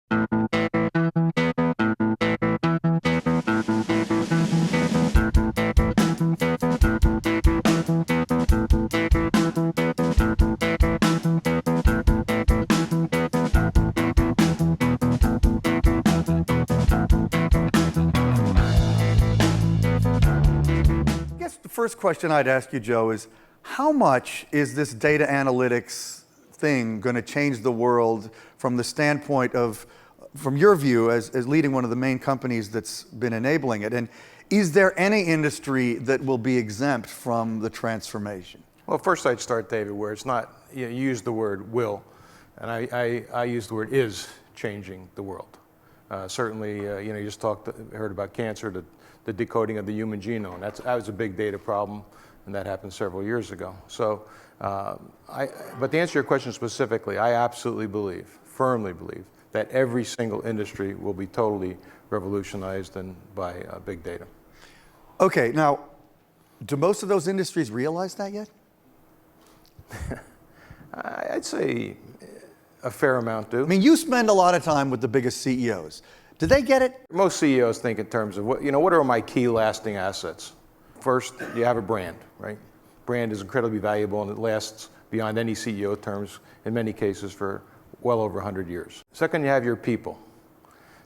The first question I'd ask you, Joe, is how much is this data analytics thing going to change the world from the standpoint of, from your view as leading one of the main companies that's been enabling it? And is there any industry that will be exempt from the transformation? Well, first I'd start, David, where it's not, you use the word will, and I use the word is changing the world. Certainly, you just heard about cancer, the decoding of the human genome. That was a big data problem, and that happened several years ago. So, but to answer your question specifically, I absolutely believe, firmly believe, that every single industry will be totally revolutionized by big data. Okay, now, do most of those industries realize that yet? I'd say a fair amount do. I mean, you spend a lot of time with the biggest CEOs. Do they get it? Most CEOs think in terms of what are my key lasting assets? First, you have a brand, right? Brand is incredibly valuable and it lasts beyond any CEO terms, in many cases for well over 100 years. Second, you have your people.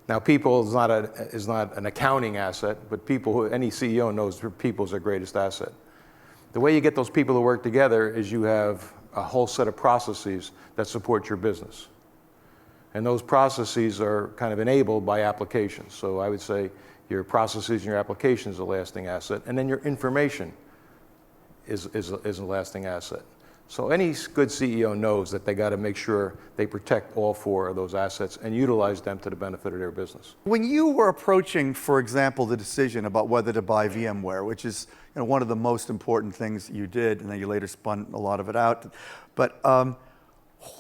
Now, people is not an accounting asset, but people, any CEO knows their people is their greatest asset. The way you get those people to work together is you have a whole set of processes that support your business. And those processes are kind of enabled by applications. So I would say your processes and your applications is a lasting asset. And then your information is a lasting asset. So any good CEO knows that they got to make sure they protect all four of those assets and utilize them to the benefit of their business. When you were approaching, for example, the decision about whether to buy VMware, which is one of the most important things you did, and then you later spun a lot of it out, but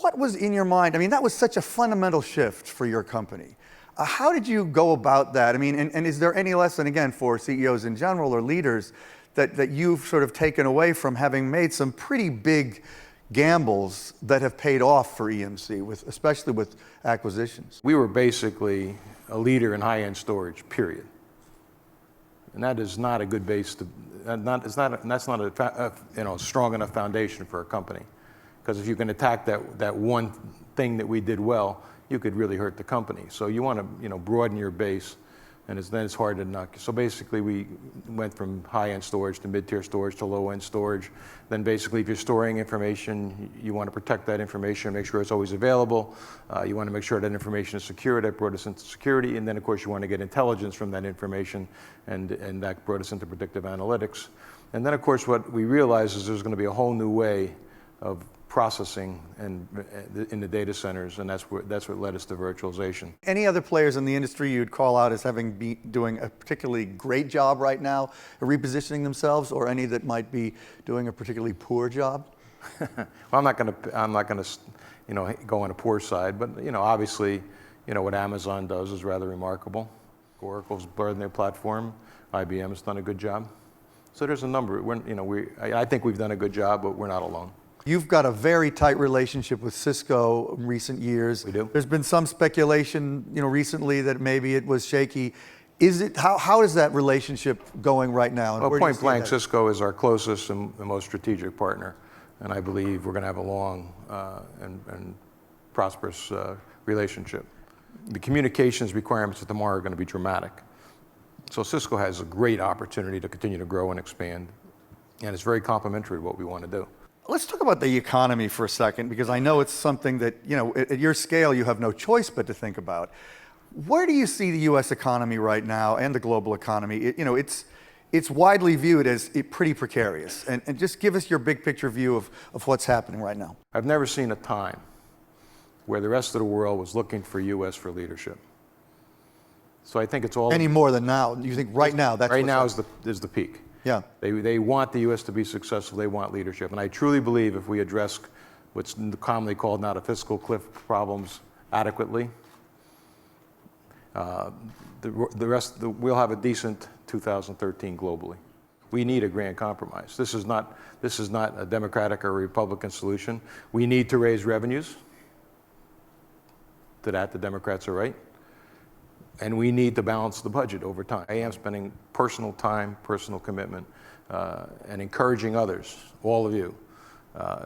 what was in your mind? I mean, that was such a fundamental shift for your company. How did you go about that? I mean, and is there any lesson, again, for CEOs in general or leaders that you've sort of taken away from having made some pretty big gambles that have paid off for EMC, especially with acquisitions? We were basically a leader in high-end storage, period. And that is not a good base to, that's not a strong enough foundation for a company. Because if you can attack that one thing that we did well, you could really hurt the company. So you want to broaden your base, and then it's hard to knock. So basically we went from high-end storage to mid-tier storage to low-end storage. Then basically if you're storing information, you want to protect that information, make sure it's always available. You want to make sure that information is secure. That brought us into security. And then of course you want to get intelligence from that information, and that brought us into predictive analytics. And then of course what we realized is there's going to be a whole new way of processing and in the data centers, and that's what led us to virtualization. Any other players in the industry you'd call out as having been doing a particularly great job right now, repositioning themselves, or any that might be doing a particularly poor job? Well, I'm not going to go on a poor side, but obviously, what Amazon does is rather remarkable. Oracle's building their platform. IBM has done a good job. So there's a number. I think we've done a good job, but we're not alone. You've got a very tight relationship with Cisco in recent years. We do. There's been some speculation, recently that maybe it was shaky. How is that relationship going right now? Well, point blank, Cisco is our closest and most strategic partner, and I believe we're going to have a long and prosperous relationship. The communications requirements of tomorrow are going to be dramatic. So Cisco has a great opportunity to continue to grow and expand, and it's very complementary to what we want to do. Let's talk about the economy for a second, because I know it's something that, at your scale, you have no choice but to think about. Where do you see the U.S. economy right now and the global economy? It's widely viewed as pretty precarious. And just give us your big picture view of what's happening right now. I've never seen a time where the rest of the world was looking for U.S. for leadership. So I think it's all... Any more than now? You think right now that's... Right now is the peak. Yeah. They want the U.S. to be successful. They want leadership. And I truly believe if we address what's commonly called now the fiscal cliff problems adequately, we'll have a decent 2013 globally. We need a grand compromise. This is not a Democratic or Republican solution. We need to raise revenues. to that. The Democrats are right. And we need to balance the budget over time. I am spending personal time, personal commitment, and encouraging others, all of you.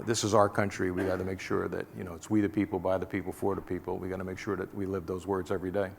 This is our country. We got to make sure that, you know, it's we the people, by the people, for the people. We got to make sure that we live those words every day.